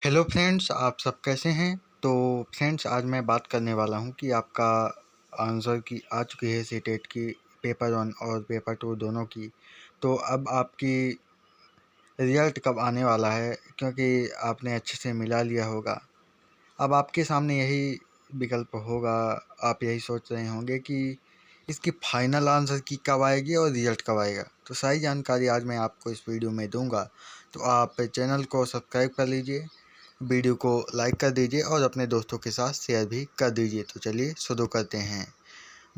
Hello friends, आप सब कैसे हैं। तो फ्रेंड्स, आज मैं बात करने वाला हूं कि आपका आंसर की आ चुकी है सीटेट की पेपर 1 और पेपर 2 दोनों की। तो अब आपकी रिज़ल्ट कब आने वाला है, क्योंकि आपने अच्छे से मिला लिया होगा। अब आपके सामने यही विकल्प होगा, आप यही सोच रहे होंगे कि इसकी फाइनल आंसर की कब आएगी और रिज़ल्ट कब आएगा। तो सारी जानकारी आज मैं आपको इस वीडियो में दूंगा। तो आप चैनल को सब्सक्राइब कर लीजिए, वीडियो को लाइक कर दीजिए और अपने दोस्तों के साथ शेयर भी कर दीजिए। तो चलिए शुरू करते हैं।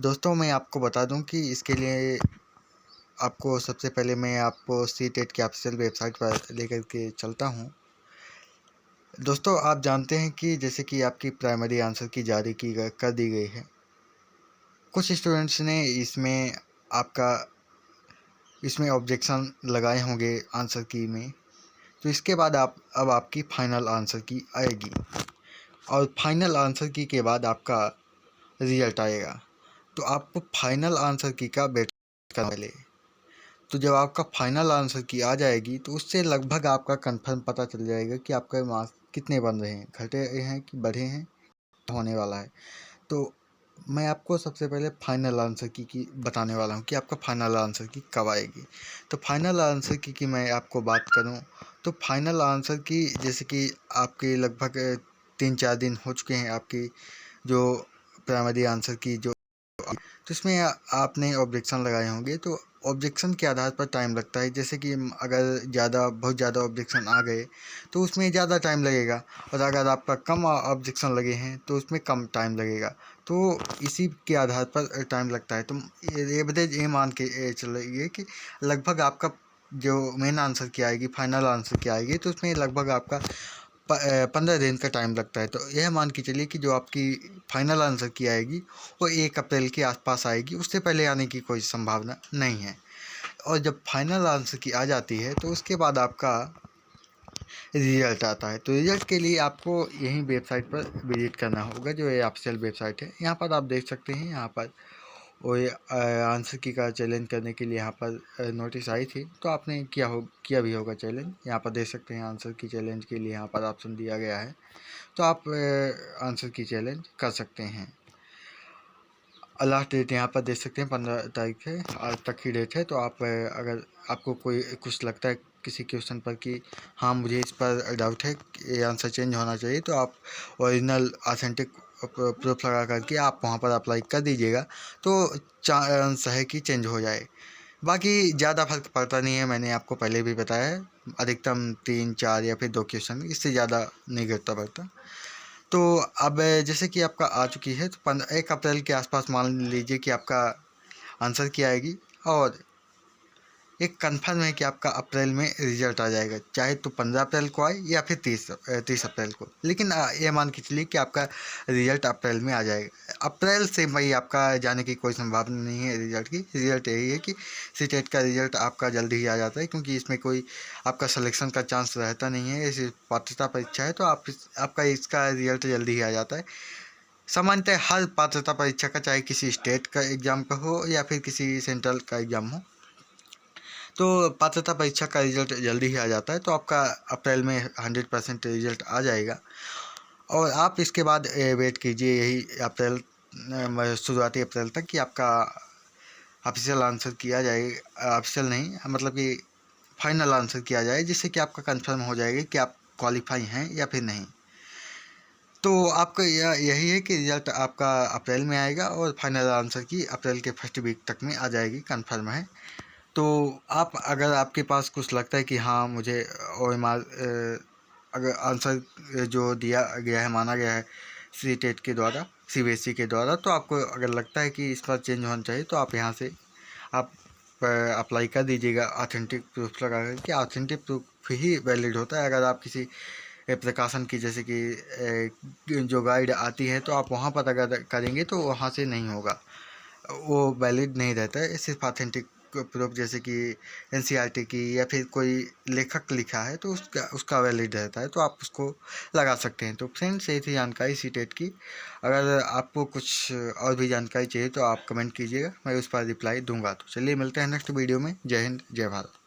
दोस्तों, मैं आपको बता दूं कि इसके लिए आपको सबसे पहले मैं आपको सीटेट की ऑफिशियल वेबसाइट पर लेकर के चलता हूं। दोस्तों, आप जानते हैं कि जैसे कि आपकी प्राइमरी आंसर की जारी कर दी गई है। कुछ स्टूडेंट्स ने इसमें ऑब्जेक्शन लगाए होंगे आंसर की में। तो इसके बाद अब आपकी फाइनल आंसर की आएगी और फाइनल आंसर की के बाद आपका रिजल्ट आएगा। तो आपको फाइनल आंसर की का वेट करना पहले। तो जब आपका फाइनल आंसर की आ जाएगी तो उससे लगभग आपका कंफर्म पता चल जाएगा कि आपके मार्क्स कितने बन रहे हैं, घटे हैं कि बढ़े हैं, होने वाला है। तो मैं आपको सबसे पहले फाइनल आंसर की बताने वाला हूँ कि आपका फाइनल आंसर की कब आएगी। तो फाइनल आंसर की मैं आपको बात करूँ तो फाइनल आंसर की जैसे कि आपके लगभग 3-4 दिन हो चुके हैं आपकी जो प्राइमरी आंसर की जो। तो इसमें आपने ऑब्जेक्शन लगाए होंगे। तो ऑब्जेक्शन के आधार पर टाइम लगता है। जैसे कि अगर बहुत ज़्यादा ऑब्जेक्शन आ गए तो उसमें ज़्यादा टाइम लगेगा, और अगर आपका कम ऑब्जेक्शन लगे हैं तो उसमें कम टाइम लगेगा। तो इसी के आधार पर टाइम लगता है। तो एवरेज ये मान के चलिए कि लगभग आपका जो मेन आंसर की आएगी, फाइनल आंसर की आएगी, तो उसमें लगभग आपका 15 दिन का टाइम लगता है। तो यह मान के चलिए कि जो आपकी फाइनल आंसर की आएगी वो 1 अप्रैल के आसपास आएगी, उससे पहले आने की कोई संभावना नहीं है। और जब फाइनल आंसर की आ जाती है तो उसके बाद आपका रिजल्ट आता है। तो रिजल्ट के लिए आपको यही वेबसाइट पर विजिट करना होगा, जो ये ऑफिशियल वेबसाइट है। यहाँ पर आप देख सकते हैं, यहाँ पर वो ये आंसर की का चैलेंज करने के लिए यहाँ पर नोटिस आई थी। तो आपने किया भी होगा चैलेंज। यहाँ पर देख सकते हैं आंसर की चैलेंज के लिए यहाँ पर ऑप्शन दिया गया है। तो आप आंसर की चैलेंज कर सकते हैं। लास्ट डेट यहाँ पर देख सकते हैं 15 तारीख है, आज तक की डेट है। तो आप अगर आपको कोई कुछ लगता है किसी क्वेश्चन पर कि हाँ मुझे इस पर डाउट है कि ये आंसर चेंज होना चाहिए, तो आप ओरिजिनल ऑथेंटिक प्रूफ लगा करके आप वहाँ पर अप्लाई कर दीजिएगा। तो चांस है कि चेंज हो जाए। बाकी ज़्यादा फर्क पड़ता नहीं है, मैंने आपको पहले भी बताया है। अधिकतम 3-4 या फिर 2 क्वेश्चन, इससे ज़्यादा नहीं गिरता पड़ता। तो अब जैसे कि आपका आ चुकी है तो 1 अप्रैल के आसपास मान लीजिए कि आपका आंसर की आएगी, और एक कंफर्म है कि आपका अप्रैल में रिजल्ट आ जाएगा, चाहे तो 15 अप्रैल को आए या फिर 30 अप्रैल को। लेकिन ये मान के चलिए कि आपका रिजल्ट अप्रैल में आ जाएगा। अप्रैल से मई आपका जाने की कोई संभावना नहीं है रिजल्ट की। रिजल्ट यही है कि सीटेट का रिजल्ट आपका जल्दी ही आ जाता है, क्योंकि इसमें कोई आपका सिलेक्शन का चांस रहता नहीं है। ये सिर्फ पात्रता परीक्षा है, तो आपका इसका रिजल्ट जल्दी ही आ जाता है। सामान्यतः हर पात्रता परीक्षा का, चाहे किसी स्टेट का एग्ज़ाम का हो या फिर किसी सेंट्रल का एग्ज़ाम हो, तो पात्रता परीक्षा का रिजल्ट जल्दी ही आ जाता है। तो आपका अप्रैल में 100% रिजल्ट आ जाएगा। और आप इसके बाद वेट कीजिए यही अप्रैल, शुरुआती अप्रैल तक, कि आपका ऑफिशियल आंसर किया जाए। ऑफिशियल नहीं, मतलब कि फाइनल आंसर किया जाए, जिससे कि आपका कंफर्म हो जाएगा कि आप क्वालिफाई हैं या फिर नहीं। तो आपका यही है कि रिजल्ट आपका अप्रैल में आएगा और फाइनल आंसर की अप्रैल के फर्स्ट वीक तक में आ जाएगी, कंफर्म है। तो आप, अगर आपके पास कुछ लगता है कि हाँ मुझे OMR अगर आंसर जो दिया गया है, माना गया है सीटेट के द्वारा, CBSE के द्वारा, तो आपको अगर लगता है कि इस पर चेंज होना चाहिए, तो आप यहाँ से आप अप्लाई कर दीजिएगा ऑथेंटिक प्रूफ लगा कर के। ऑथेंटिक प्रूफ ही वैलिड होता है। अगर आप किसी प्रकाशन की, जैसे कि जो गाइड आती है, तो आप वहाँ पर अगर करेंगे तो वहाँ से नहीं होगा, वो वैलिड नहीं रहता है। सिर्फ ऑथेंटिक प्रूफ, जैसे कि NCERT की या फिर कोई लेखक लिखा है, तो उसका उसका वैलिड रहता है, तो आप उसको लगा सकते हैं। तो फ्रेंड्स, ये थी जानकारी सीटेट की। अगर आपको कुछ और भी जानकारी चाहिए तो आप कमेंट कीजिएगा, मैं उस पर रिप्लाई दूंगा। तो चलिए मिलते हैं नेक्स्ट वीडियो में। जय हिंद, जय भारत।